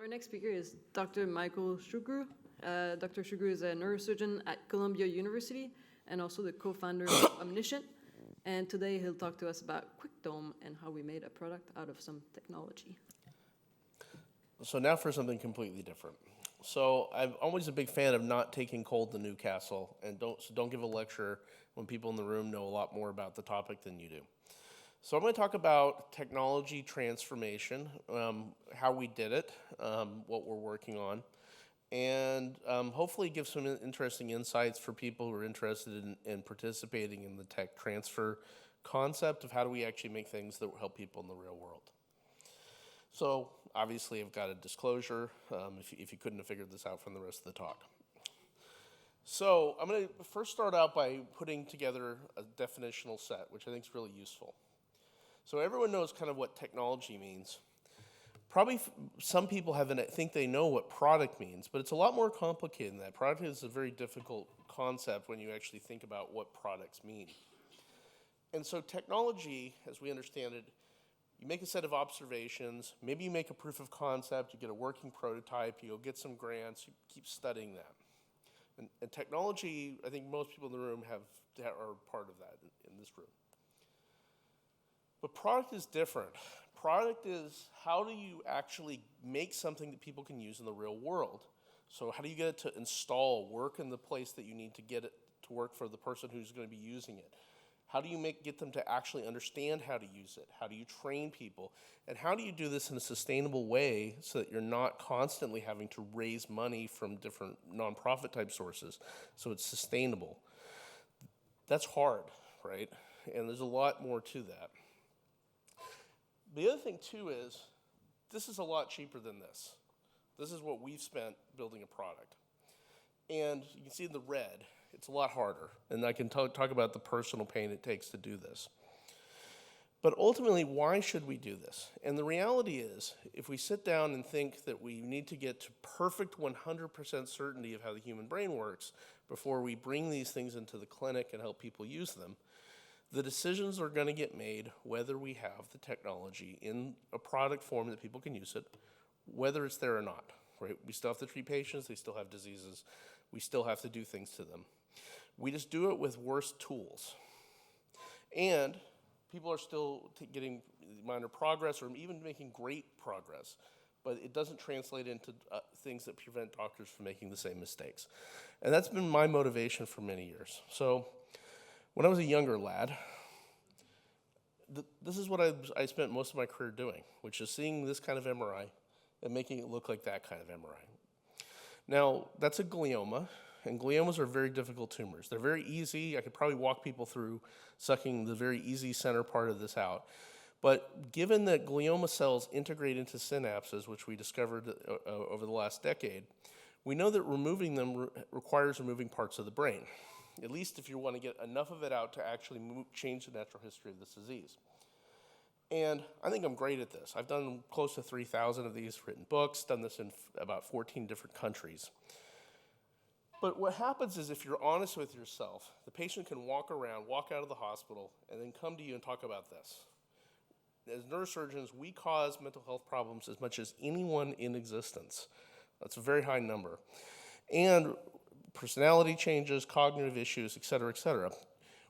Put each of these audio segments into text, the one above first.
Our next speaker is Dr. Michael Sughrue. Dr. Sughrue is a neurosurgeon at Columbia University and also the co-founder of Omniscient. And today he'll talk to us about Connectome and how we made a product out of some technology. So now for something completely different. So I'm always a big fan of not taking cold to Newcastle, and don't give a lecture when people in the room know a lot more about the topic than you do. So I'm going to talk about technology transformation, how we did it, what we're working on, and hopefully give some interesting insights for people who are interested in participating in the tech transfer concept of how do we actually make things that will help people in the real world. So obviously I've got a disclosure if you couldn't have figured this out from the rest of the talk. So I'm going to first start out by putting together a definitional set, which I think is really useful. So everyone knows kind of what technology means. Probably some people think they know what product means, but it's a lot more complicated than that. Product is a very difficult concept when you actually think about what products mean. And so technology, as we understand it, you make a set of observations, maybe you make a proof of concept, you get a working prototype, you go get some grants, you keep studying that. And technology, I think most people in the room are part of that in this room. But product is different. Product is how do you actually make something that people can use in the real world? So how do you get it to install, work in the place that you need to get it to work for the person who's going to be using it? How do you get them to actually understand how to use it? How do you train people? And how do you do this in a sustainable way so that you're not constantly having to raise money from different nonprofit type sources so it's sustainable? That's hard, right? And there's a lot more to that. The other thing, too, is this is a lot cheaper than this. This is what we've spent building a product. And you can see in the red, it's a lot harder. And I can talk about the personal pain it takes to do this. But ultimately, why should we do this? And the reality is, if we sit down and think that we need to get to perfect 100% certainty of how the human brain works before we bring these things into the clinic and help people use them, the decisions are going to get made whether we have the technology in a product form that people can use it, whether it's there or not, right? We still have to treat patients, they still have diseases, we still have to do things to them. We just do it with worse tools. And people are still getting minor progress or even making great progress, but it doesn't translate into things that prevent doctors from making the same mistakes. And that's been my motivation for many years. So when I was a younger lad, this is what I spent most of my career doing, which is seeing this kind of MRI and making it look like that kind of MRI. Now, that's a glioma, and gliomas are very difficult tumors. They're very easy. I could probably walk people through sucking the very easy center part of this out. But given that glioma cells integrate into synapses, which we discovered over the last decade, we know that removing them requires removing parts of the brain, at least if you want to get enough of it out to actually change the natural history of this disease. And I think I'm great at this. I've done close to 3,000 of these, written books, done this in about 14 different countries. But what happens is if you're honest with yourself, the patient can walk out of the hospital, and then come to you and talk about this. As neurosurgeons, we cause mental health problems as much as anyone in existence. That's a very high number. And personality changes, cognitive issues, et cetera, et cetera.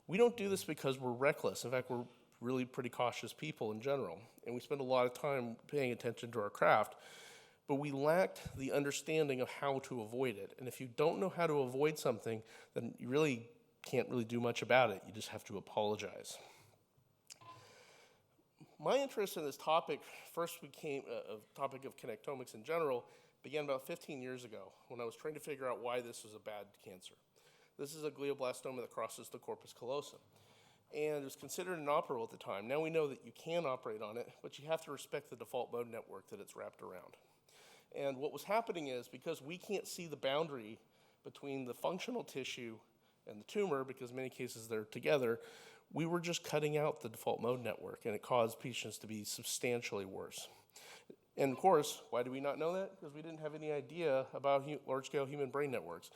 We don't do this because we're reckless. In fact, we're really pretty cautious people in general, and we spend a lot of time paying attention to our craft, but we lacked the understanding of how to avoid it. And if you don't know how to avoid something, then you really can't really do much about it. You just have to apologize. My interest in this topic first became a topic of connectomics in general, began about 15 years ago when I was trying to figure out why this was a bad cancer. This is a glioblastoma that crosses the corpus callosum. And it was considered inoperable at the time. Now we know that you can operate on it, but you have to respect the default mode network that it's wrapped around. And what was happening is, because we can't see the boundary between the functional tissue and the tumor, because in many cases they're together, we were just cutting out the default mode network, and it caused patients to be substantially worse. And of course, why do we not know that? Because we didn't have any idea about large-scale human brain networks.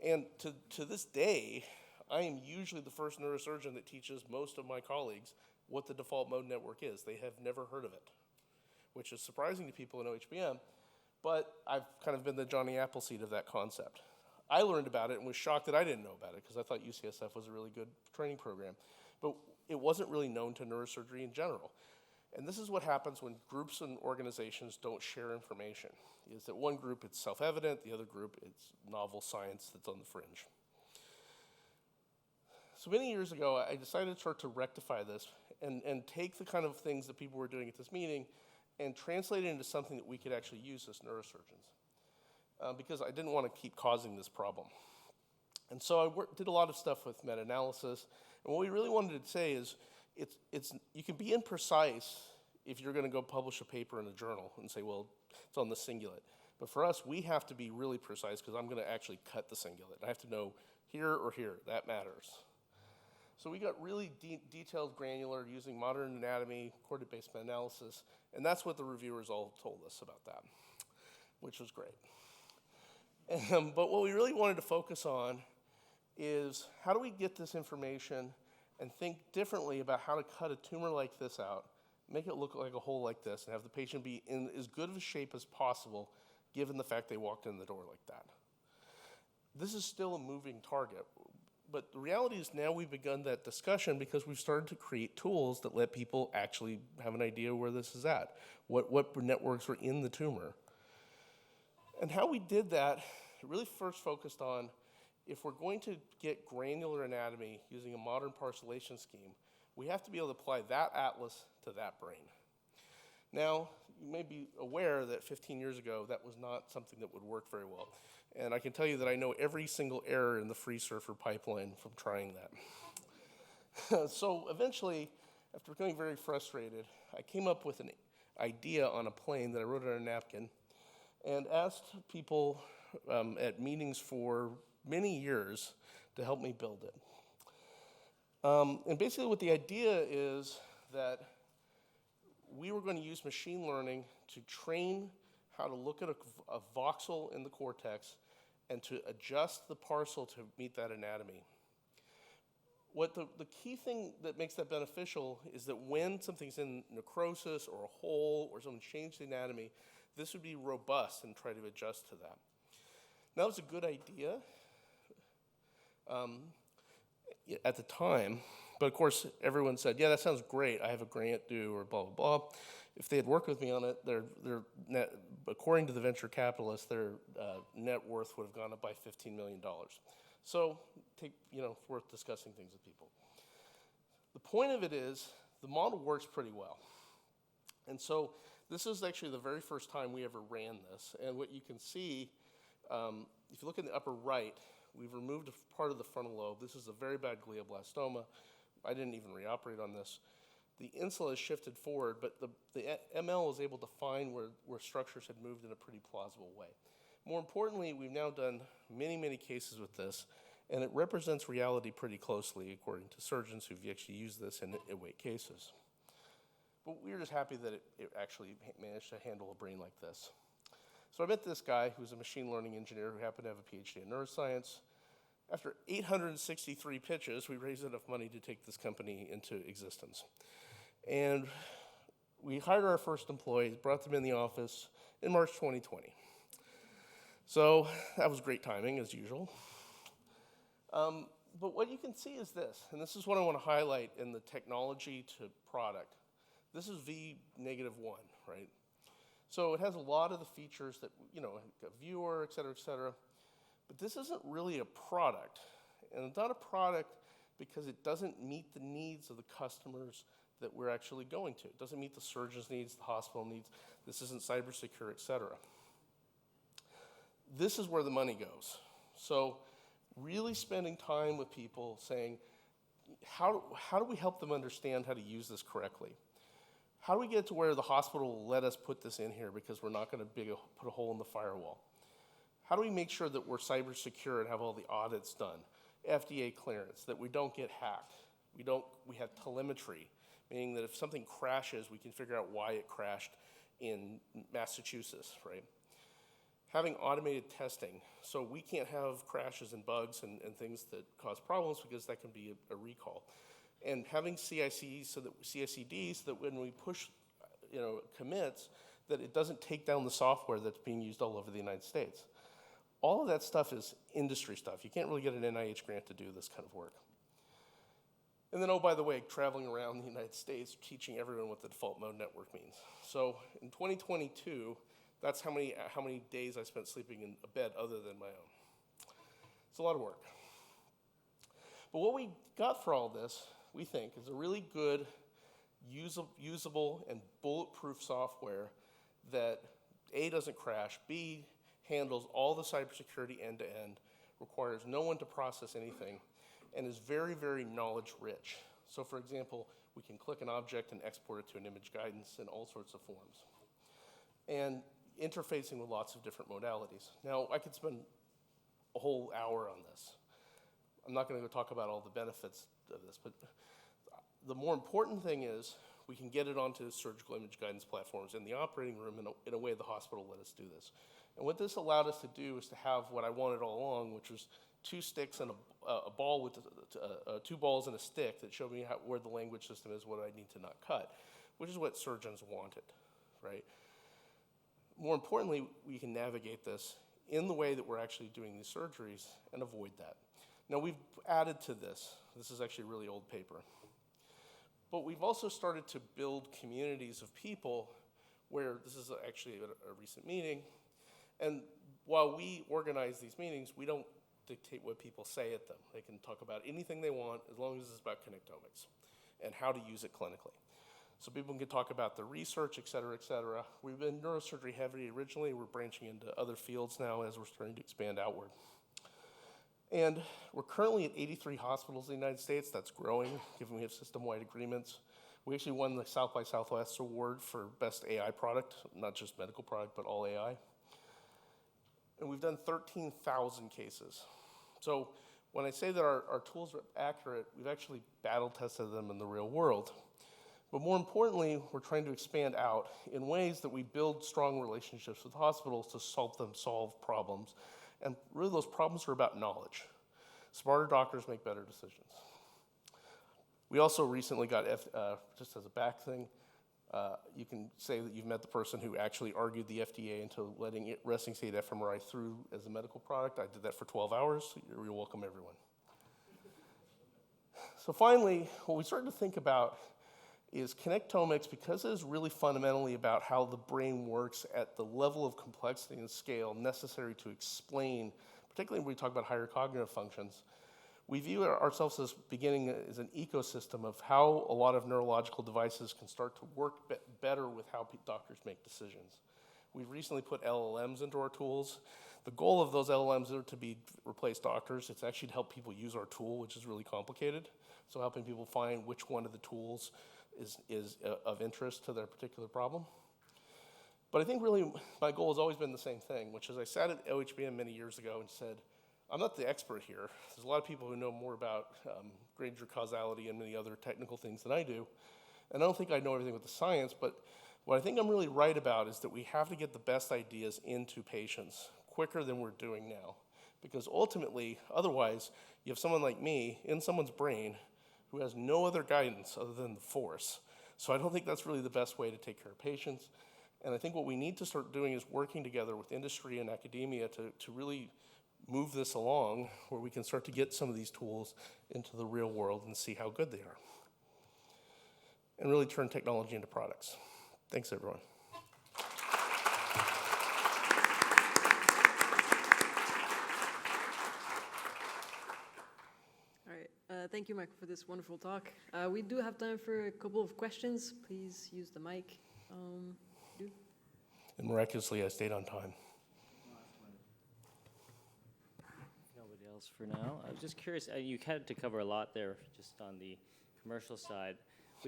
And to this day, I am usually the first neurosurgeon that teaches most of my colleagues what the default mode network is. They have never heard of it, which is surprising to people in OHBM. but I've kind of been the Johnny Appleseed of that concept. I learned about it and was shocked that I didn't know about it because I thought UCSF was a really good training program. But it wasn't really known to neurosurgery in general. And this is what happens when groups and organizations don't share information, is that one group it's self-evident, the other group it's novel science that's on the fringe. So many years ago, I decided to start to rectify this and take the kind of things that people were doing at this meeting and translate it into something that we could actually use as neurosurgeons. Because I didn't want to keep causing this problem. And so I did a lot of stuff with meta-analysis. And what we really wanted to say is you can be imprecise if you're going to go publish a paper in a journal and say, well, it's on the cingulate. But for us, we have to be really precise because I'm going to actually cut the cingulate. I have to know here or here. That matters. So we got really detailed, granular, using modern anatomy, coordinate-based meta-analysis. And that's what the reviewers all told us about that, which was great. But what we really wanted to focus on is how do we get this information and think differently about how to cut a tumor like this out, make it look like a hole like this, and have the patient be in as good of a shape as possible given the fact they walked in the door like that. This is still a moving target, but the reality is now we've begun that discussion because we've started to create tools that let people actually have an idea where this is at, what networks are in the tumor. And how we did that, it really first focused on if we're going to get granular anatomy using a modern parcellation scheme, we have to be able to apply that atlas to that brain. Now, you may be aware that 15 years ago, that was not something that would work very well. And I can tell you that I know every single error in the FreeSurfer pipeline from trying that. So eventually, after becoming very frustrated, I came up with an idea on a plane that I wrote on a napkin and asked people at meetings for many years to help me build it. And basically what the idea is that we were going to use machine learning to train how to look at a voxel in the cortex and to adjust the parcel to meet that anatomy. What the key thing that makes that beneficial is that when something's in necrosis or a hole or someone changed the anatomy, this would be robust and try to adjust to that. That was a good idea at the time, but of course everyone said, yeah, that sounds great, I have a grant due or blah, blah, blah. If they had worked with me on it, their net, according to the venture capitalists, their net worth would have gone up by $15 million. So, it's worth discussing things with people. The point of it is, the model works pretty well. And so, this is actually the very first time we ever ran this. And what you can see, if you look in the upper right, we've removed a part of the frontal lobe. This is a very bad glioblastoma. I didn't even reoperate on this. The insula is shifted forward, but the ML was able to find where structures had moved in a pretty plausible way. More importantly, we've now done many, many cases with this, and it represents reality pretty closely, according to surgeons who've actually used this in awake cases. But we were just happy that it actually managed to handle a brain like this. So I met this guy who's a machine learning engineer who happened to have a PhD in neuroscience. After 863 pitches, we raised enough money to take this company into existence. And we hired our first employee, brought them in the office in March 2020. So that was great timing, as usual. But what you can see is this, and this is what I want to highlight in the technology to product. This is V-1, right? So it has a lot of the features that, a viewer, et cetera, but this isn't really a product. And it's not a product because it doesn't meet the needs of the customers that we're actually going to. It doesn't meet the surgeon's needs, the hospital needs. This isn't cyber secure, et cetera. This is where the money goes. So really spending time with people saying, how do we help them understand how to use this correctly? How do we get to where the hospital will let us put this in here because we're not going to put a hole in the firewall? How do we make sure that we're cyber secure and have all the audits done? FDA clearance, that we don't get hacked. We have telemetry, meaning that if something crashes, we can figure out why it crashed in Massachusetts, right? Having automated testing, so we can't have crashes and bugs and things that cause problems because that can be a recall. And having CICDs so that when we push, commits, that it doesn't take down the software that's being used all over the United States. All of that stuff is industry stuff. You can't really get an NIH grant to do this kind of work. And then, oh, by the way, traveling around the United States, teaching everyone what the default mode network means. So in 2022, that's how many days I spent sleeping in a bed other than my own. It's a lot of work. But what we got for all this, we think, is a really good, usable and bulletproof software that A, doesn't crash, B, handles all the cybersecurity end-to-end, requires no one to process anything, and is very, very knowledge-rich. So for example, we can click an object and export it to an image guidance in all sorts of forms. And interfacing with lots of different modalities. Now, I could spend a whole hour on this. I'm not going to go talk about all the benefits of this, but the more important thing is we can get it onto surgical image guidance platforms in the operating room in a way the hospital let us do this. And what this allowed us to do is to have what I wanted all along, which was 2 sticks and a ball with 2 balls and a stick that showed me where the language system is, what I need to not cut, which is what surgeons wanted, right? More importantly, we can navigate this in the way that we're actually doing these surgeries and avoid that. Now, we've added to this. This is actually a really old paper. But we've also started to build communities of people where this is actually a recent meeting. And while we organize these meetings, we don't dictate what people say at them. They can talk about anything they want as long as it's about connectomics and how to use it clinically. So people can talk about the research, et cetera, et cetera. We've been neurosurgery heavy originally. We're branching into other fields now as we're starting to expand outward. And we're currently at 83 hospitals in the United States. That's growing, given we have system-wide agreements. We actually won the South by Southwest Award for Best AI Product, not just medical product, but all AI. And we've done 13,000 cases. So when I say that our tools are accurate, we've actually battle tested them in the real world. But more importantly, we're trying to expand out in ways that we build strong relationships with hospitals to solve problems. And really those problems are about knowledge. Smarter doctors make better decisions. We also recently got, just as a back thing, you can say that you've met the person who actually argued the FDA into letting resting state fMRI through as a medical product. I did that for 12 hours. You're welcome, everyone. So finally, what we started to think about is connectomics, because it is really fundamentally about how the brain works at the level of complexity and scale necessary to explain, particularly when we talk about higher cognitive functions. We view ourselves as beginning as an ecosystem of how a lot of neurological devices can start to work better with how doctors make decisions. We've recently put LLMs into our tools. The goal of those LLMs are to replace doctors. It's actually to help people use our tool, which is really complicated. So helping people find which one of the tools is of interest to their particular problem. But I think really my goal has always been the same thing, which is I sat at OHBM many years ago and said, I'm not the expert here. There's a lot of people who know more about Granger causality and many other technical things than I do. And I don't think I know everything with the science, but what I think I'm really right about is that we have to get the best ideas into patients quicker than we're doing now. Because ultimately, otherwise, you have someone like me in someone's brain who has no other guidance other than the force. So I don't think that's really the best way to take care of patients. And I think what we need to start doing is working together with industry and academia to really move this along where we can start to get some of these tools into the real world and see how good they are. And really turn technology into products. Thanks, everyone. Thank you, Michael, for this wonderful talk. We do have time for a couple of questions. Please use the mic. And miraculously, I stayed on time. Nobody else for now. I was just curious, you had to cover a lot there just on the commercial side.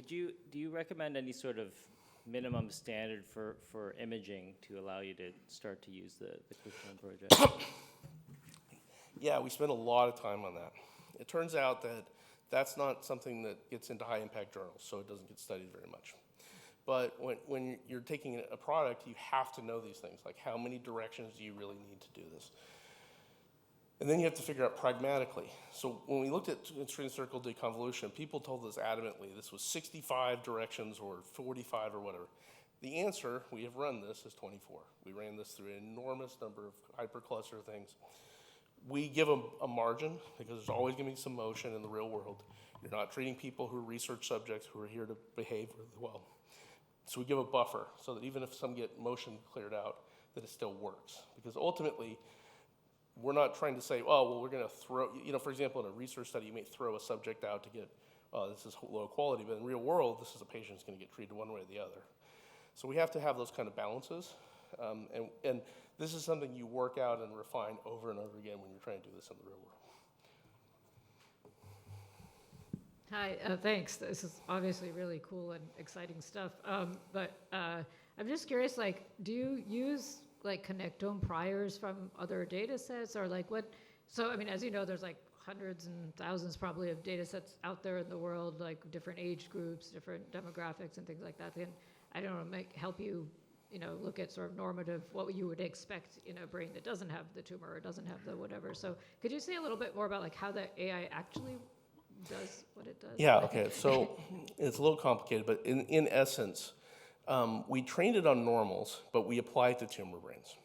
Do you recommend any sort of minimum standard for imaging to allow you to start to use the Connectome project? Yeah, we spent a lot of time on that. It turns out that that's not something that gets into high-impact journals, so it doesn't get studied very much. But when you're taking a product, you have to know these things, like how many directions do you really need to do this? And then you have to figure out pragmatically. So when we looked at string circle deconvolution, people told us adamantly this was 65 directions or 45 or whatever. The answer, we have run this, is 24. We ran this through an enormous number of hypercluster things. We give them a margin because there's always going to be some motion in the real world. You're not treating people who are research subjects who are here to behave really well. So we give a buffer so that even if some get motion cleared out, that it still works. Because ultimately, we're not trying to say, oh, well, we're going to throw, for example, in a research study, you may throw a subject out to get, oh, this is low quality, but in the real world, this is a patient who's going to get treated one way or the other. So we have to have those kind of balances. And this is something you work out and refine over and over again when you're trying to do this in the real world. Hi, thanks. This is obviously really cool and exciting stuff. But I'm just curious, do you use connectome priors from other data sets or what? So, as you know, there's hundreds and thousands probably of data sets out there in the world, different age groups, different demographics and things like that. And I don't know, help you, look at sort of normative, what you would expect in a brain that doesn't have the tumor or doesn't have the whatever. So could you say a little bit more about how the AI actually does what it does? Yeah, okay, so it's a little complicated, but in essence, we trained it on normals, but we apply it to tumor brains,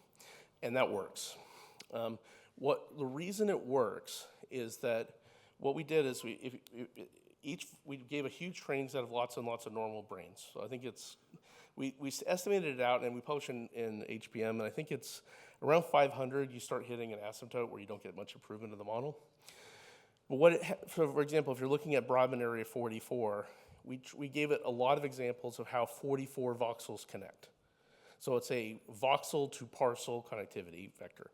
and that works. The reason it works is that what we did is we gave a huge training set of lots and lots of normal brains. So I think we estimated it out and we published in OHBM, and I think it's around 500 you start hitting an asymptote where you don't get much improvement in the model. But for example, if you're looking at Brodmann area 44, we gave it a lot of examples of how 44 voxels connect. So it's a voxel to parcel connectivity vector.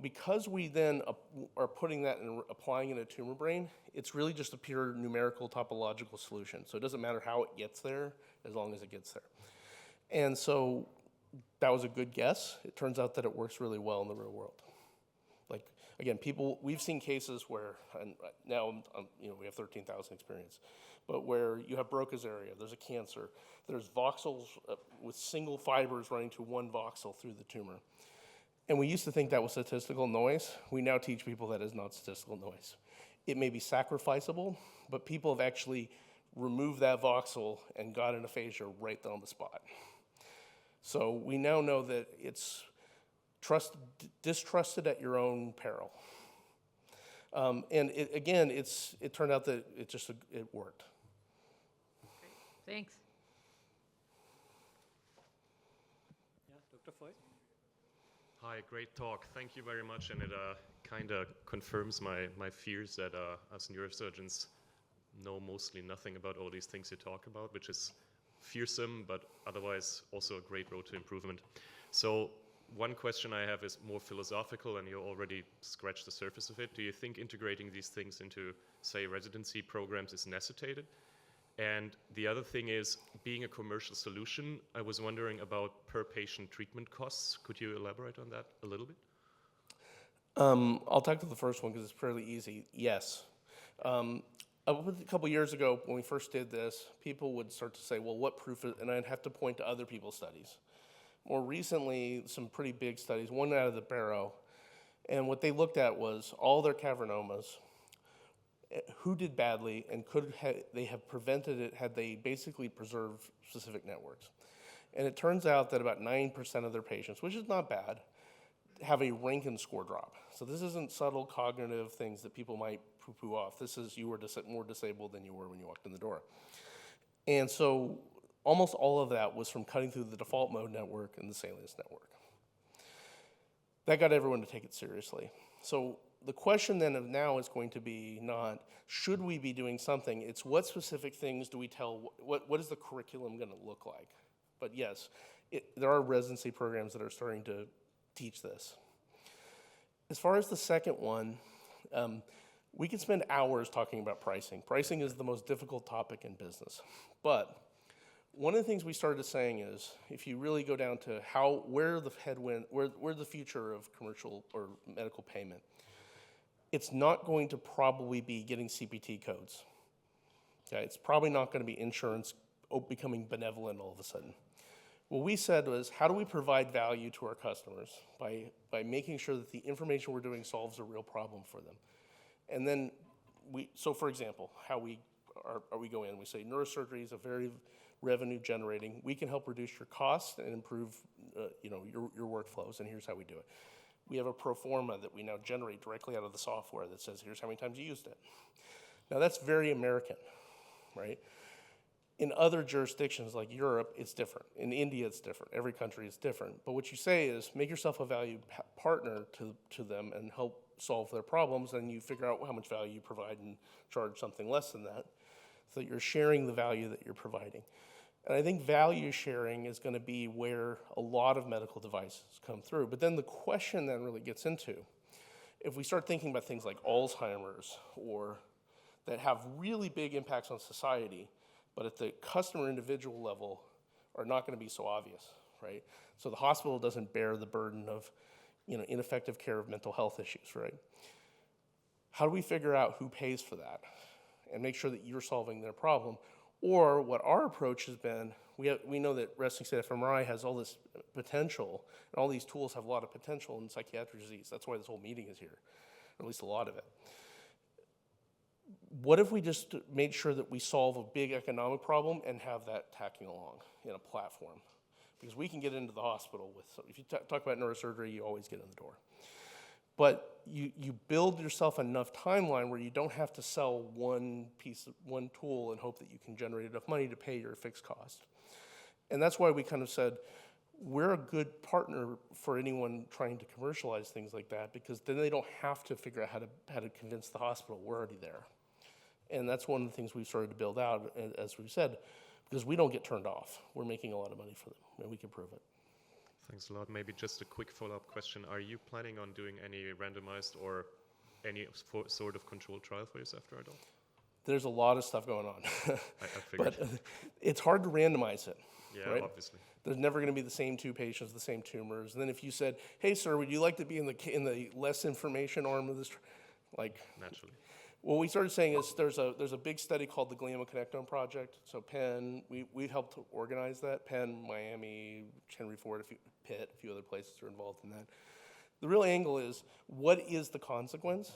Because we then are putting that and applying it in a tumor brain, it's really just a pure numerical topological solution. So it doesn't matter how it gets there, as long as it gets there. And so that was a good guess. It turns out that it works really well in the real world. Again, we've seen cases where, and now we have 13,000 experience, but where you have Broca's area, there's a cancer, there's voxels with single fibers running to one voxel through the tumor. And we used to think that was statistical noise. We now teach people that is not statistical noise. It may be sacrificable, but people have actually removed that voxel and got an aphasia right on the spot. So we now know that it's distrusted at your own peril. And it turned out that it worked. Great. Thanks. Yeah, Dr. Foy? Hi, great talk. Thank you very much. And it kind of confirms my fears that us neurosurgeons know mostly nothing about all these things you talk about, which is fearsome, but otherwise also a great road to improvement. So one question I have is more philosophical, and you already scratched the surface of it. Do you think integrating these things into, say, residency programs is necessitated? And the other thing is, being a commercial solution, I was wondering about per patient treatment costs. Could you elaborate on that a little bit? I'll talk to the first one because it's fairly easy. Yes. A couple years ago, when we first did this, people would start to say, well, what proof is, and I'd have to point to other people's studies. More recently, some pretty big studies, one out of the Barrow, and what they looked at was all their cavernomas, who did badly, and could they have prevented it had they basically preserved specific networks. And it turns out that about 9% of their patients, which is not bad, have a Rankin score drop. So this isn't subtle cognitive things that people might poo-poo off. This is you were more disabled than you were when you walked in the door. And so almost all of that was from cutting through the default mode network and the salience network. That got everyone to take it seriously. So the question then of now is going to be not, should we be doing something? It's what specific things do we tell, what is the curriculum going to look like? But yes, there are residency programs that are starting to teach this. As far as the second one, we could spend hours talking about pricing. Pricing is the most difficult topic in business. But one of the things we started saying is, if you really go down to where the future of commercial or medical payment, it's not going to probably be getting CPT codes. Okay, it's probably not going to be insurance becoming benevolent all of a sudden. What we said was, how do we provide value to our customers by making sure that the information we're doing solves a real problem for them? And then so for example, how we go in, we say neurosurgery is a very revenue generating. We can help reduce your costs and improve your workflows, and here's how we do it. We have a pro forma that we now generate directly out of the software that says, here's how many times you used it. Now that's very American, right? In other jurisdictions like Europe, it's different. In India, it's different. Every country is different. But what you say is make yourself a valued partner to them and help solve their problems, and you figure out how much value you provide and charge something less than that, so that you're sharing the value that you're providing. And I think value sharing is going to be where a lot of medical devices come through. But then the question then really gets into, if we start thinking about things like Alzheimer's or that have really big impacts on society, but at the customer individual level are not going to be so obvious, right? So the hospital doesn't bear the burden of, ineffective care of mental health issues, right? How do we figure out who pays for that and make sure that you're solving their problem? Or what our approach has been, we know that resting state fMRI has all this potential, and all these tools have a lot of potential in psychiatric disease. That's why this whole meeting is here, or at least a lot of it. What if we just made sure that we solve a big economic problem and have that tacking along in a platform? Because we can get into the hospital with, if you talk about neurosurgery, you always get in the door. But you build yourself enough timeline where you don't have to sell one tool and hope that you can generate enough money to pay your fixed cost. And that's why we kind of said, we're a good partner for anyone trying to commercialize things like that, because then they don't have to figure out how to convince the hospital. We're already there. And that's one of the things we've started to build out, as we've said, because we don't get turned off. We're making a lot of money for them, and we can prove it. Thanks a lot. Maybe just a quick follow-up question. Are you planning on doing any randomized or any sort of controlled trial for your software at all? There's a lot of stuff going on. I figured. But it's hard to randomize it. Yeah, right? Obviously. There's never going to be the same two patients, the same tumors. And then if you said, hey, sir, would you like to be in the less information arm of this? Naturally. What we started saying is there's a big study called the Glioma Connectome Project. So Penn, we helped to organize that. Penn, Miami, Henry Ford, Pitt, a few other places are involved in that. The real angle is, what is the consequence?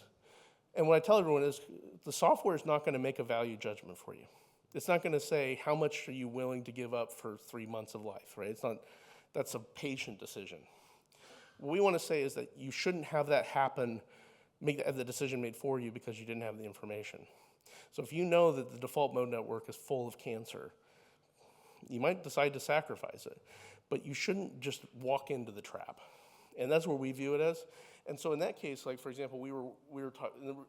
And what I tell everyone is, the software is not going to make a value judgment for you. It's not going to say, how much are you willing to give up for 3 months of life, right? That's a patient decision. What we want to say is that you shouldn't have that happen, make the decision made for you because you didn't have the information. So if you know that the default mode network is full of cancer, you might decide to sacrifice it, but you shouldn't just walk into the trap. And that's where we view it as. And so in that case, like for example,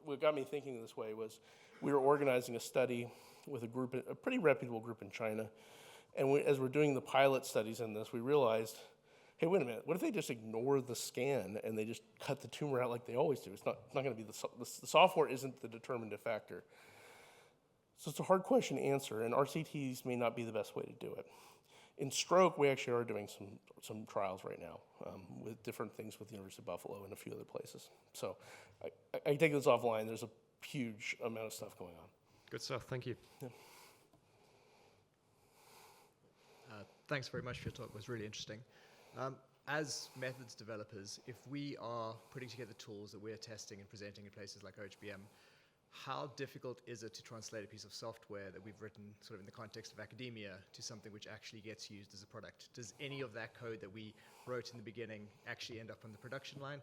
what got me thinking this way was we were organizing a study with a pretty reputable group in China. And as we're doing the pilot studies in this, we realized, hey, wait a minute, what if they just ignore the scan and they just cut the tumor out like they always do? It's not going to be the software isn't the determinative factor. So it's a hard question to answer, and RCTs may not be the best way to do it. In stroke, we actually are doing some trials right now with different things with the University of Buffalo and a few other places. So I take this offline. There's a huge amount of stuff going on. Good stuff. Thank you. Yeah. Thanks very much for your talk. It was really interesting. As methods developers, if we are putting together tools that we're testing and presenting in places like OHBM, how difficult is it to translate a piece of software that we've written sort of in the context of academia to something which actually gets used as a product? Does any of that code that we wrote in the beginning actually end up on the production line,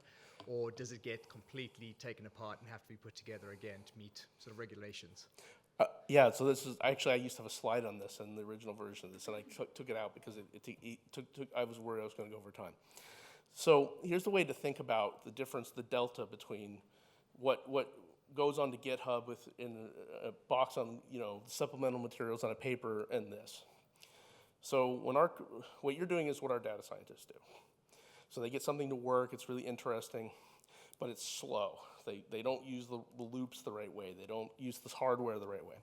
or does it get completely taken apart and have to be put together again to meet sort of regulations? Yeah, so this is actually, I used to have a slide on this in the original version of this, and I took it out because I was worried I was going to go over time. So here's the way to think about the difference, the delta between what goes onto GitHub in a box on supplemental materials on a paper and this. So what you're doing is what our data scientists do. So they get something to work. It's really interesting, but it's slow. They don't use the loops the right way. They don't use this hardware the right way.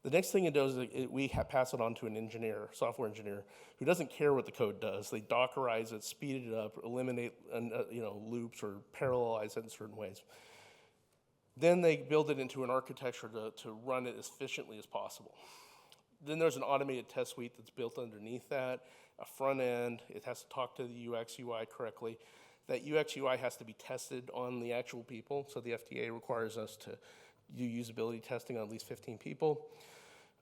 The next thing it does is we pass it on to an engineer, software engineer, who doesn't care what the code does. They Dockerize it, speed it up, eliminate loops or parallelize it in certain ways. Then they build it into an architecture to run it as efficiently as possible. Then there's an automated test suite that's built underneath that, a front end. It has to talk to the UX, UI correctly. That UX, UI has to be tested on the actual people. So the FDA requires us to do usability testing on at least 15 people.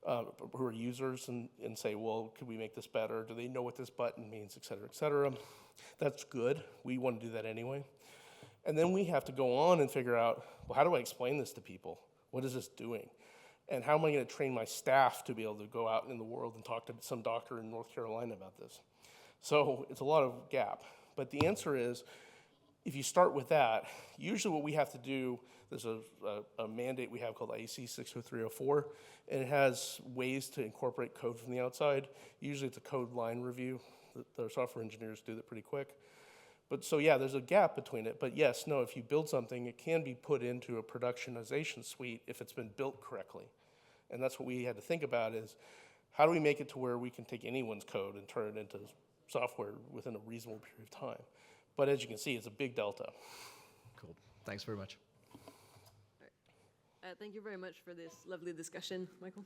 who are users and say, well, could we make this better? Do they know what this button means, et cetera, et cetera? That's good. We want to do that anyway. And then we have to go on and figure out, well, how do I explain this to people? What is this doing? And how am I going to train my staff to be able to go out in the world and talk to some doctor in North Carolina about this? So it's a lot of gap. But the answer is, if you start with that, usually what we have to do, there's a mandate we have called IEC 60304, and it has ways to incorporate code from the outside. Usually it's a code line review. The software engineers do that pretty quick. But so yeah, there's a gap between it. But yes, no, if you build something, it can be put into a productionization suite if it's been built correctly. And that's what we had to think about is, how do we make it to where we can take anyone's code and turn it into software within a reasonable period of time? But as you can see, it's a big delta. Cool. Thanks very much. Thank you very much for this lovely discussion, Michael.